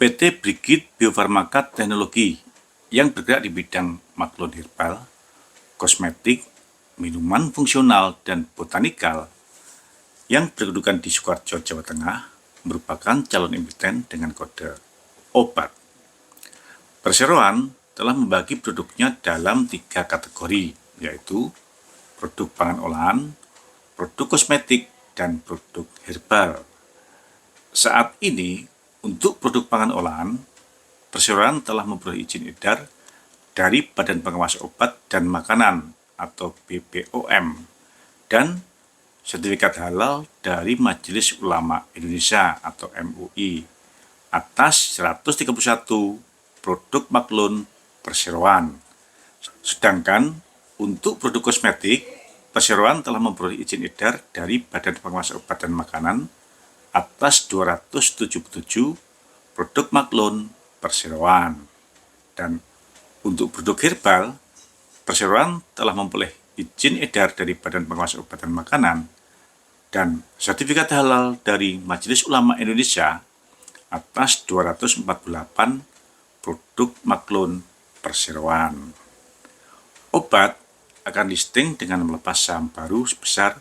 PT Brigit Biofarmaka Teknologi yang bergerak di bidang maklon herbal, kosmetik, minuman fungsional, dan botanikal yang berkedudukan di Sukoharjo, Jawa Tengah, merupakan calon emiten dengan kode obat. Perseroan telah membagi produknya dalam 3 kategori, yaitu produk pangan olahan, produk kosmetik, dan produk herbal. Saat ini, untuk produk pangan olahan, Perseroan telah memperoleh izin edar dari Badan Pengawas Obat dan Makanan atau BPOM dan sertifikat halal dari Majelis Ulama Indonesia atau MUI atas 131 produk maklun Perseroan. Sedangkan untuk produk kosmetik, Perseroan telah memperoleh izin edar dari Badan Pengawas Obat dan Makanan atas 277 produk maklun Perseroan. Dan untuk produk herbal, Perseroan telah memperoleh izin edar dari Badan Pengawas Obat dan Makanan dan sertifikat halal dari Majelis Ulama Indonesia atas 248 produk maklun Perseroan. Obat akan listing dengan melepas saham baru sebesar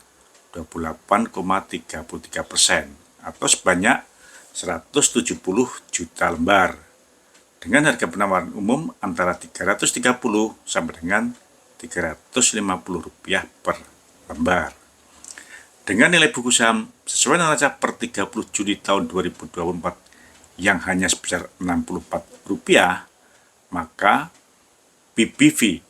28,33% atau sebanyak 170 juta lembar dengan harga penawaran umum antara 330 sampai dengan 350 rupiah per lembar. Dengan nilai buku saham sesuai neraca per 30 Juni tahun 2024 yang hanya sebesar Rp64, maka PBV,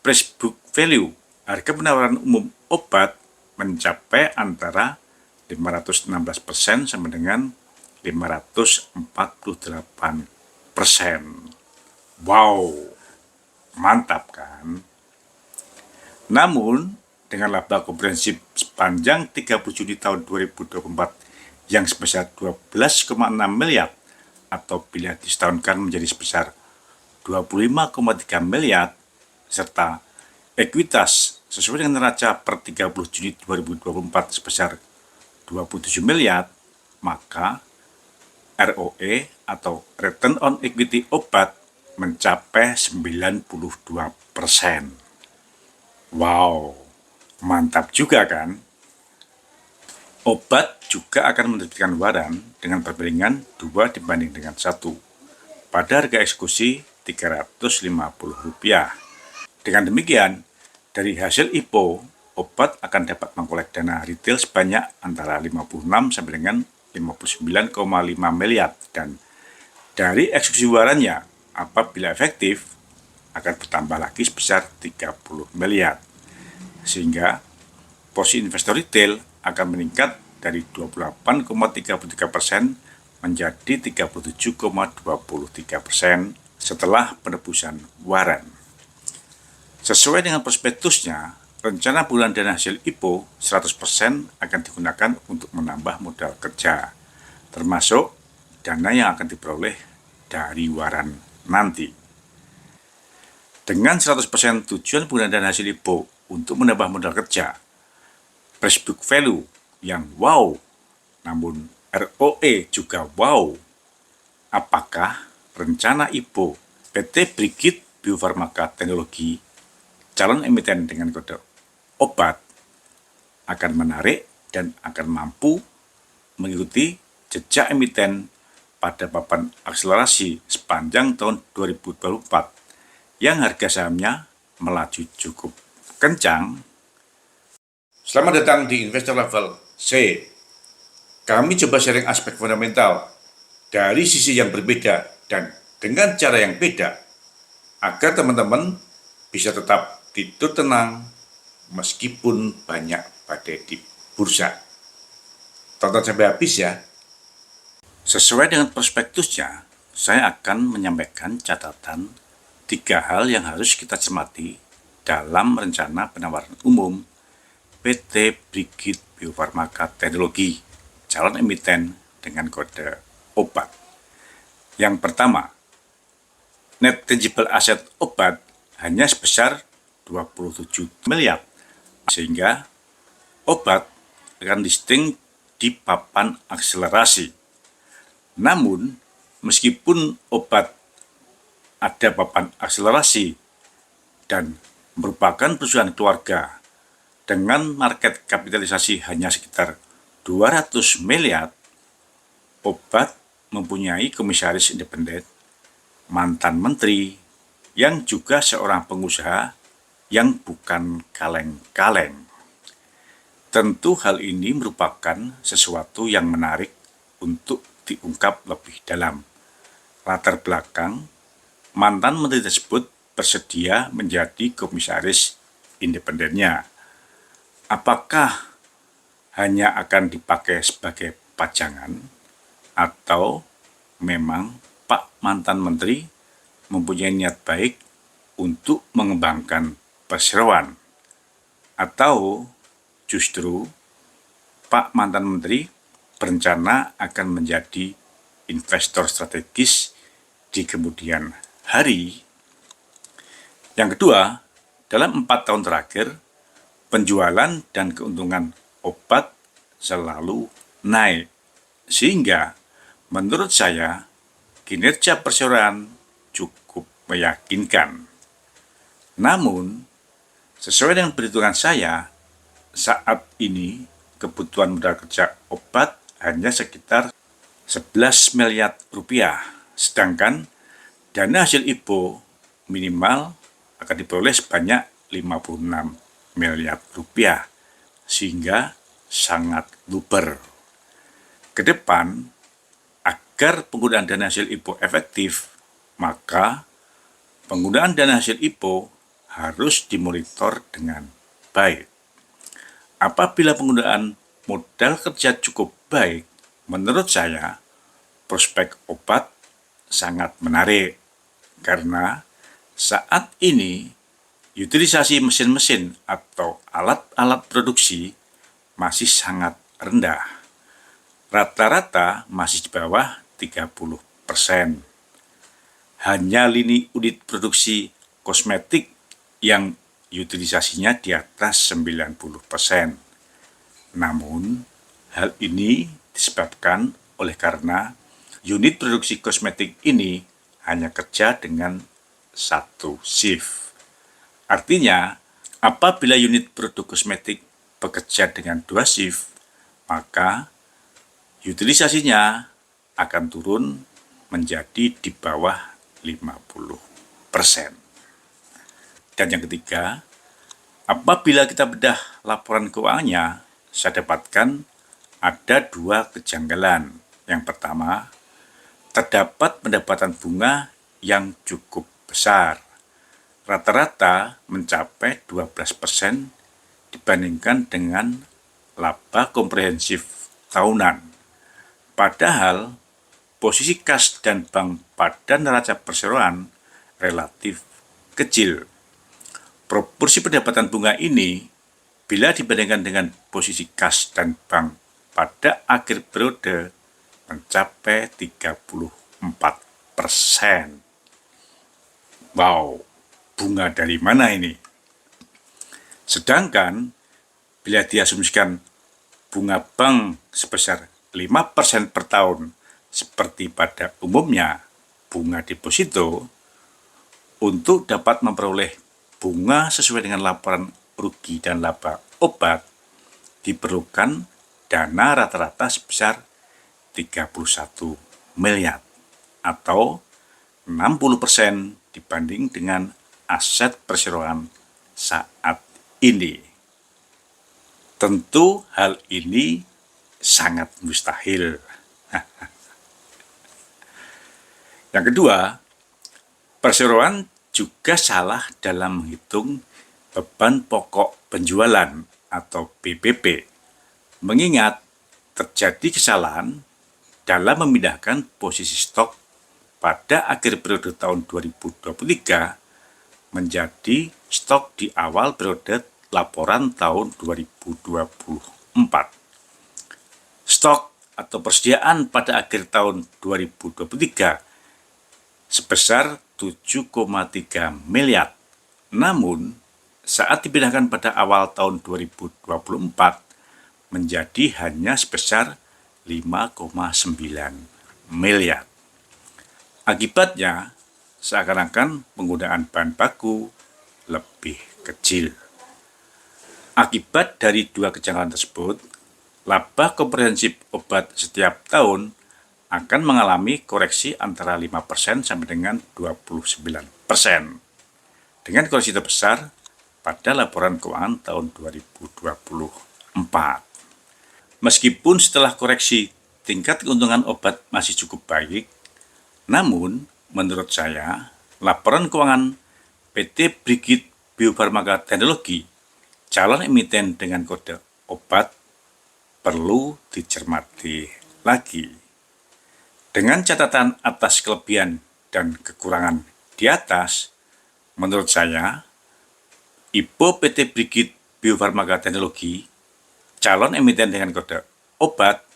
Price Book Value, harga penawaran umum obat mencapai antara 516% sampai dengan 548%. Wow, mantap kan? Namun, dengan laba komprehensif sepanjang 30 Juni tahun 2024 yang sebesar 12,6 miliar atau bila disetahunkan menjadi sebesar 25,3 miliar serta ekuitas sesuai dengan neraca per 30 Juni 2024 sebesar 27 miliar, maka ROE atau Return on Equity obat mencapai 92%. Wow, mantap juga kan? Obat juga akan menerbitkan waran dengan perbandingan 2 dibanding dengan 1 pada harga eksekusi Rp350. Dengan demikian, dari hasil IPO, obat akan dapat mengkolek dana retail sebanyak antara 56 sampai dengan 59,5 miliar dan dari eksekusi warannya apabila efektif akan bertambah lagi sebesar 30 miliar. Sehingga posisi investor retail akan meningkat dari 28,33% menjadi 37,23% setelah penebusan waran. Sesuai dengan prospektusnya, rencana bulan dana hasil IPO 100% akan digunakan untuk menambah modal kerja, termasuk dana yang akan diperoleh dari waran nanti. Dengan 100% tujuan bulan dana hasil IPO untuk menambah modal kerja, price book value yang wow, namun ROE juga wow. Apakah rencana IPO PT Brigit Biofarmaka Teknologi, calon emiten dengan kode obat, akan menarik dan akan mampu mengikuti jejak emiten pada papan akselerasi sepanjang tahun 2024 yang harga sahamnya melaju cukup kencang? Selamat datang di Investor Level C. Kami coba sharing aspek fundamental dari sisi yang berbeda dan dengan cara yang beda agar teman-teman bisa tetap tidur tenang meskipun banyak badai di bursa. Tonton sampai habis ya. Sesuai dengan prospektusnya, saya akan menyampaikan catatan 3 hal yang harus kita cermati dalam rencana penawaran umum PT Brigit Biofarmaka Teknologi, calon emiten dengan kode obat. Yang pertama, net tangible asset obat hanya sebesar 27 miliar, sehingga obat akan listing di papan akselerasi. Namun, meskipun obat ada papan akselerasi dan merupakan perusahaan keluarga dengan market kapitalisasi hanya sekitar 200 miliar, obat mempunyai komisaris independen, mantan menteri, yang juga seorang pengusaha yang bukan kaleng-kaleng. Tentu hal ini merupakan sesuatu yang menarik untuk diungkap lebih dalam. Latar belakang mantan menteri tersebut bersedia menjadi komisaris independennya. Apakah hanya akan dipakai sebagai pajangan atau memang Pak mantan menteri mempunyai niat baik untuk mengembangkan perseroan, atau justru Pak mantan menteri berencana akan menjadi investor strategis di kemudian hari. Yang kedua, dalam 4 tahun terakhir, penjualan dan keuntungan obat selalu naik. Sehingga menurut saya, kinerja perseroan cukup meyakinkan. Namun, sesuai dengan perhitungan saya, saat ini kebutuhan modal kerja obat hanya sekitar 11 miliar rupiah, sedangkan dana hasil IPO minimal akan diperoleh sebanyak 56 miliar rupiah, sehingga sangat luber. Ke depan, agar penggunaan dana hasil IPO efektif, maka penggunaan dana hasil IPO harus dimonitor dengan baik. Apabila penggunaan modal kerja cukup baik, menurut saya, prospek obat sangat menarik, karena saat ini utilisasi mesin-mesin atau alat-alat produksi masih sangat rendah. Rata-rata masih di bawah 30%. Hanya lini unit produksi kosmetik yang utilisasinya di atas 90%. Namun, hal ini disebabkan oleh karena unit produksi kosmetik ini hanya kerja dengan satu shift. Artinya, apabila unit produk kosmetik bekerja dengan 2 shift, maka utilisasinya akan turun menjadi di bawah 50%. Dan yang ketiga, apabila kita bedah laporan keuangannya, saya dapatkan ada 2 kejanggalan. Yang pertama, terdapat pendapatan bunga yang cukup besar. Rata-rata mencapai 12% dibandingkan dengan laba komprehensif tahunan. Padahal, posisi kas dan bank pada neraca perseroan relatif kecil. Proporsi pendapatan bunga ini, bila dibandingkan dengan posisi kas dan bank pada akhir periode, mencapai 34%. Wow, bunga dari mana ini? Sedangkan, bila diasumsikan bunga bank sebesar 5% per tahun, seperti pada umumnya bunga deposito, untuk dapat memperoleh bunga sesuai dengan laporan rugi dan laba obat, diperlukan dana rata-rata sebesar 31 miliar atau 60% dibanding dengan aset perseroan saat ini. Tentu hal ini sangat mustahil. Yang kedua, perseroan juga salah dalam menghitung beban pokok penjualan atau BPP, mengingat terjadi kesalahan dalam memindahkan posisi stok pada akhir periode tahun 2023 menjadi stok di awal periode laporan tahun 2024. Stok atau persediaan pada akhir tahun 2023 sebesar 7,3 miliar. Namun, saat dipindahkan pada awal tahun 2024 menjadi hanya sebesar 5,9 miliar. Akibatnya, seakan-akan penggunaan bahan baku lebih kecil. Akibat dari dua kejanggalan tersebut, laba komprehensif obat setiap tahun akan mengalami koreksi antara 5% sampai dengan 29%. Dengan koreksi terbesar pada laporan keuangan tahun 2024. Meskipun setelah koreksi tingkat keuntungan obat masih cukup baik, namun menurut saya laporan keuangan PT Brigit Bio Farmaka Teknologi calon emiten dengan kode obat perlu dicermati lagi. Dengan catatan atas kelebihan dan kekurangan di atas, menurut saya, IPO PT Brigit Bio Farmaka Teknologi calon emiten dengan kode obat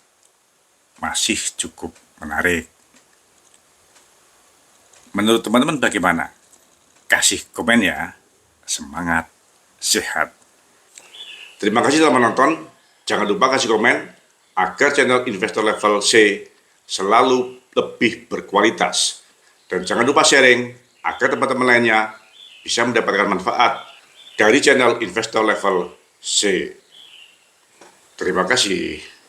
masih cukup menarik. Menurut teman-teman bagaimana? Kasih komen ya. Semangat, sehat. Terima kasih telah menonton. Jangan lupa kasih komen agar channel Investor Level C selalu lebih berkualitas. Dan jangan lupa sharing agar teman-teman lainnya bisa mendapatkan manfaat dari channel Investor Level C. Terima kasih.